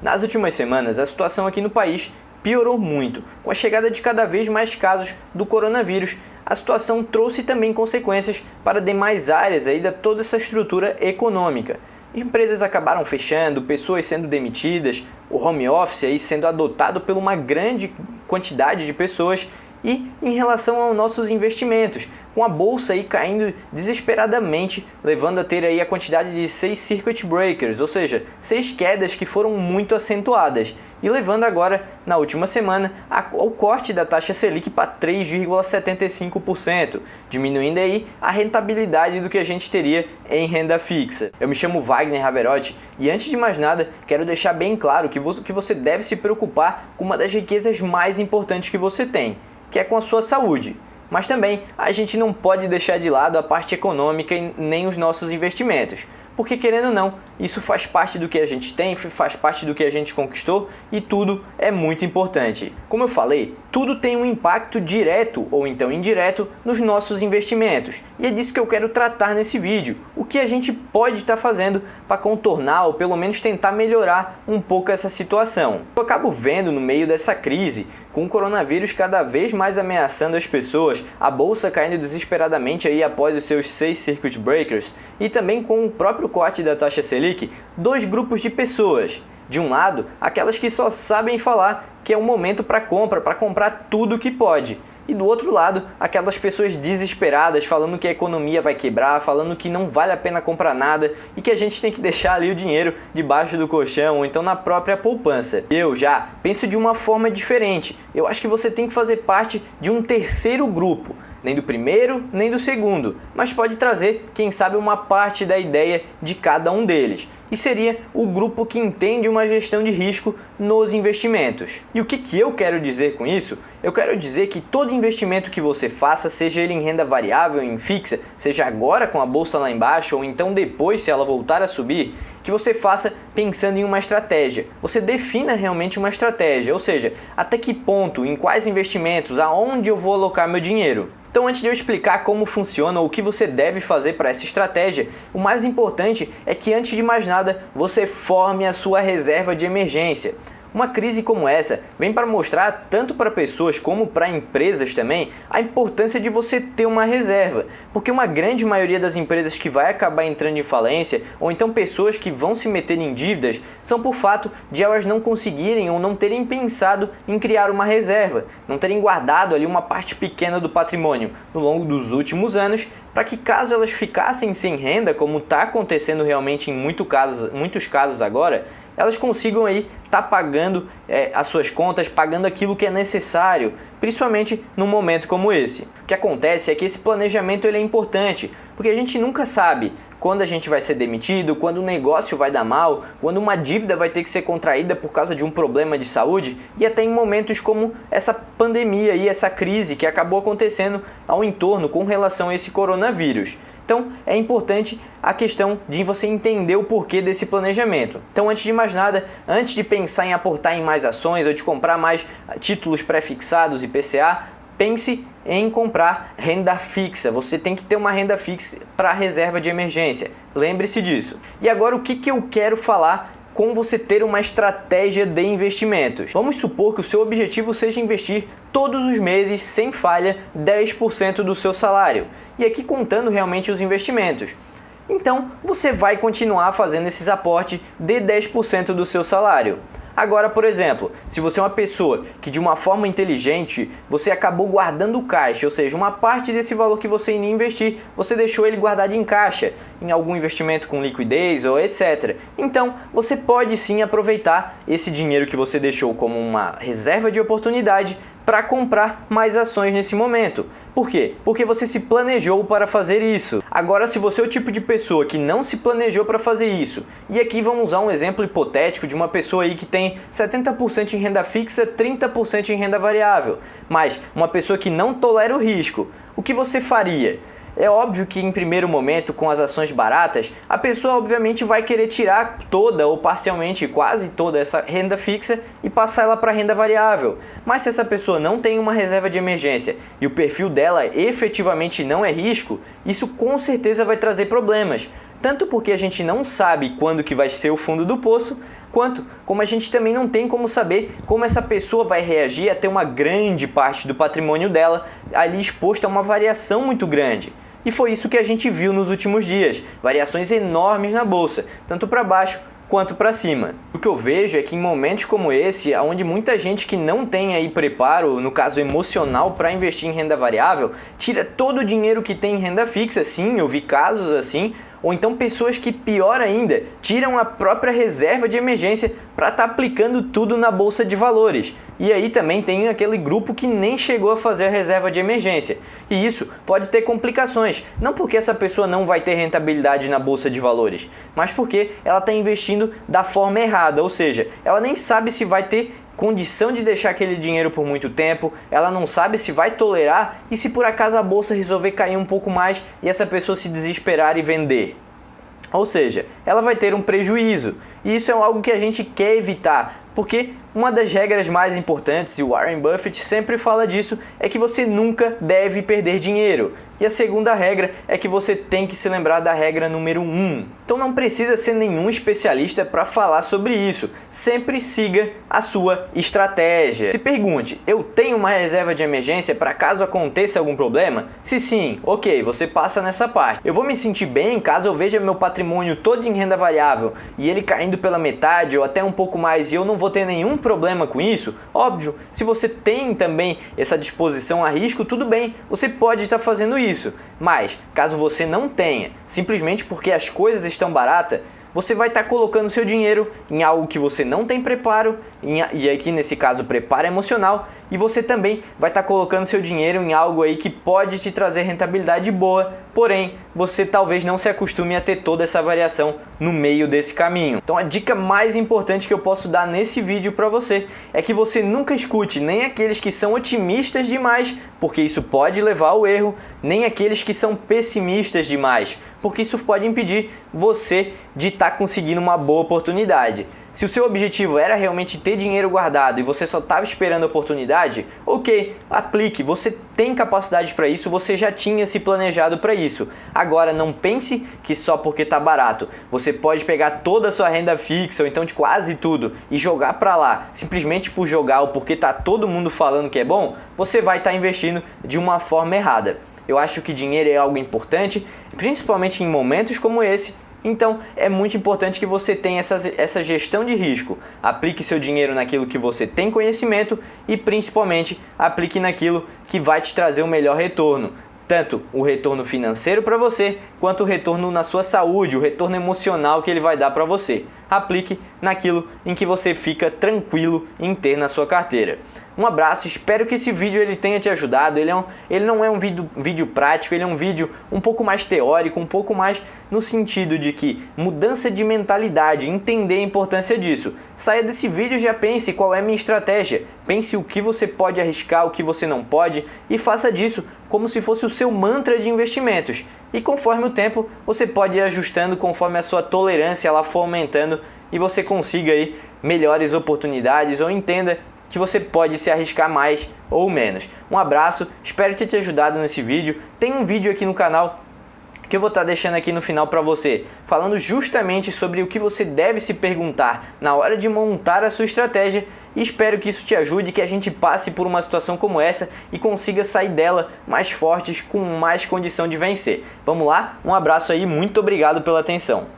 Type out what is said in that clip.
Nas últimas semanas, a situação aqui no país piorou muito. Com a chegada de cada vez mais casos do coronavírus, a situação trouxe também consequências para demais áreas aí de toda essa estrutura econômica. Empresas acabaram fechando, pessoas sendo demitidas, o home office aí sendo adotado por uma grande quantidade de pessoas. E em relação aos nossos investimentos, com a bolsa aí caindo desesperadamente, levando a ter aí a quantidade de 6 circuit breakers, ou seja, 6 quedas que foram muito acentuadas, e levando agora, na última semana, ao corte da taxa Selic para 3,75%, diminuindo aí a rentabilidade do que a gente teria em renda fixa. Eu me chamo Wagner Raverotti e antes de mais nada, quero deixar bem claro que você deve se preocupar com uma das riquezas mais importantes que você tem, que é com a sua saúde. Mas também a gente não pode deixar de lado a parte econômica e nem os nossos investimentos, porque querendo ou não, isso faz parte do que a gente tem, faz parte do que a gente conquistou e tudo é muito importante. Como eu falei, tudo tem um impacto direto ou então indireto nos nossos investimentos e é disso que eu quero tratar nesse vídeo. O que a gente pode estar fazendo para contornar ou pelo menos tentar melhorar um pouco essa situação. Eu acabo vendo no meio dessa crise, com o coronavírus cada vez mais ameaçando as pessoas, a bolsa caindo desesperadamente aí após os seus 6 circuit breakers e também com o próprio corte da taxa Selic, dois grupos de pessoas. De um lado, aquelas que só sabem falar que é um momento para comprar tudo que pode. E do outro lado, aquelas pessoas desesperadas falando que a economia vai quebrar, falando que não vale a pena comprar nada e que a gente tem que deixar ali o dinheiro debaixo do colchão ou então na própria poupança. Eu já penso de uma forma diferente. Eu acho que você tem que fazer parte de um terceiro grupo. Nem do primeiro, nem do segundo, mas pode trazer, quem sabe, uma parte da ideia de cada um deles. E seria o grupo que entende uma gestão de risco nos investimentos. E o que eu quero dizer com isso? Eu quero dizer que todo investimento que você faça, seja ele em renda variável, em fixa, seja agora com a bolsa lá embaixo ou então depois se ela voltar a subir, que você faça pensando em uma estratégia. Você defina realmente uma estratégia, ou seja, até que ponto, em quais investimentos, aonde eu vou alocar meu dinheiro. Então, antes de eu explicar como funciona ou o que você deve fazer para essa estratégia, o mais importante é que, antes de mais nada, você forme a sua reserva de emergência. Uma crise como essa vem para mostrar, tanto para pessoas como para empresas também, a importância de você ter uma reserva. Porque uma grande maioria das empresas que vai acabar entrando em falência, ou então pessoas que vão se meter em dívidas, são por fato de elas não conseguirem ou não terem pensado em criar uma reserva, não terem guardado ali uma parte pequena do patrimônio no longo dos últimos anos, para que caso elas ficassem sem renda, como está acontecendo realmente em muitos casos agora, elas consigam aí estar pagando as suas contas, pagando aquilo que é necessário, principalmente num momento como esse. O que acontece é que esse planejamento ele é importante, porque a gente nunca sabe quando a gente vai ser demitido, quando o negócio vai dar mal, quando uma dívida vai ter que ser contraída por causa de um problema de saúde e até em momentos como essa pandemia e essa crise que acabou acontecendo ao entorno com relação a esse coronavírus. Então, é importante a questão de você entender o porquê desse planejamento. Então, antes de mais nada, antes de pensar em aportar em mais ações ou de comprar mais títulos pré-fixados e IPCA, pense em comprar renda fixa. Você tem que ter uma renda fixa para reserva de emergência. Lembre-se disso. E agora, o que eu quero falar com você ter uma estratégia de investimentos? Vamos supor que o seu objetivo seja investir todos os meses, sem falha, 10% do seu salário. E aqui contando realmente os investimentos. Então, você vai continuar fazendo esses aportes de 10% do seu salário. Agora, por exemplo, se você é uma pessoa que de uma forma inteligente, você acabou guardando caixa, ou seja, uma parte desse valor que você iria investir, você deixou ele guardado em caixa, em algum investimento com liquidez ou etc. Então, você pode sim aproveitar esse dinheiro que você deixou como uma reserva de oportunidade para comprar mais ações nesse momento. Por quê? Porque você se planejou para fazer isso. Agora, se você é o tipo de pessoa que não se planejou para fazer isso, e aqui vamos usar um exemplo hipotético de uma pessoa aí que tem 70% em renda fixa, 30% em renda variável, mas uma pessoa que não tolera o risco, o que você faria? É óbvio que em primeiro momento, com as ações baratas, a pessoa obviamente vai querer tirar toda ou parcialmente quase toda essa renda fixa e passar ela para renda variável. Mas se essa pessoa não tem uma reserva de emergência e o perfil dela efetivamente não é risco, isso com certeza vai trazer problemas. tanto porque a gente não sabe quando que vai ser o fundo do poço, quanto como a gente também não tem como saber como essa pessoa vai reagir a ter uma grande parte do patrimônio dela ali exposta a uma variação muito grande. E foi isso que a gente viu nos últimos dias, variações enormes na bolsa, tanto para baixo quanto para cima. O que eu vejo é que em momentos como esse, onde muita gente que não tem aí preparo, no caso emocional, para investir em renda variável, tira todo o dinheiro que tem em renda fixa, sim, eu vi casos assim, ou então pessoas que, pior ainda, tiram a própria reserva de emergência para estar aplicando tudo na bolsa de valores. E aí também tem aquele grupo que nem chegou a fazer a reserva de emergência. E isso pode ter complicações, não porque essa pessoa não vai ter rentabilidade na bolsa de valores, mas porque ela está investindo da forma errada, ou seja, ela nem sabe se vai ter condição de deixar aquele dinheiro por muito tempo, ela não sabe se vai tolerar e se por acaso a bolsa resolver cair um pouco mais e essa pessoa se desesperar e vender. Ou seja, ela vai ter um prejuízo e isso é algo que a gente quer evitar, porque uma das regras mais importantes, e o Warren Buffett sempre fala disso, é que você nunca deve perder dinheiro. E a segunda regra é que você tem que se lembrar da regra número 1. Então não precisa ser nenhum especialista para falar sobre isso. Sempre siga a sua estratégia. Se pergunte, eu tenho uma reserva de emergência para caso aconteça algum problema? Se sim, ok, você passa nessa parte. Eu vou me sentir bem caso eu veja meu patrimônio todo em renda variável e ele caindo pela metade ou até um pouco mais e eu não vou ter nenhum problema com isso? Óbvio, se você tem também essa disposição a risco, tudo bem, você pode estar fazendo isso. Mas, caso você não tenha, simplesmente porque as coisas estão baratas, você vai estar colocando seu dinheiro em algo que você não tem preparo, e aqui nesse caso preparo emocional, e você também vai estar colocando seu dinheiro em algo aí que pode te trazer rentabilidade boa, porém você talvez não se acostume a ter toda essa variação no meio desse caminho. Então a dica mais importante que eu posso dar nesse vídeo para você é que você nunca escute nem aqueles que são otimistas demais, porque isso pode levar ao erro, nem aqueles que são pessimistas demais, porque isso pode impedir você de estar conseguindo uma boa oportunidade. Se o seu objetivo era realmente ter dinheiro guardado e você só estava esperando a oportunidade, ok, aplique, você tem capacidade para isso, você já tinha se planejado para isso. Agora não pense que só porque está barato, você pode pegar toda a sua renda fixa ou então de quase tudo e jogar para lá, simplesmente por jogar ou porque está todo mundo falando que é bom, você vai estar investindo de uma forma errada. Eu acho que dinheiro é algo importante, principalmente em momentos como esse. Então é muito importante que você tenha essa gestão de risco. Aplique seu dinheiro naquilo que você tem conhecimento e principalmente aplique naquilo que vai te trazer o melhor retorno. Tanto o retorno financeiro para você, quanto o retorno na sua saúde, o retorno emocional que ele vai dar para você. Aplique naquilo em que você fica tranquilo em ter na sua carteira. Um abraço, espero que esse vídeo ele tenha te ajudado. Ele não é um vídeo prático, ele é um vídeo um pouco mais teórico, um pouco mais no sentido de que mudança de mentalidade, entender a importância disso. Saia desse vídeo e já pense qual é a minha estratégia. Pense o que você pode arriscar, o que você não pode e faça disso como se fosse o seu mantra de investimentos. E conforme o tempo, você pode ir ajustando conforme a sua tolerância ela for aumentando e você consiga aí melhores oportunidades ou entenda que você pode se arriscar mais ou menos. Um abraço, espero ter te ajudado nesse vídeo. Tem um vídeo aqui no canal que eu vou estar deixando aqui no final para você, falando justamente sobre o que você deve se perguntar na hora de montar a sua estratégia e espero que isso te ajude, que a gente passe por uma situação como essa e consiga sair dela mais fortes, com mais condição de vencer. Vamos lá? Um abraço aí, muito obrigado pela atenção.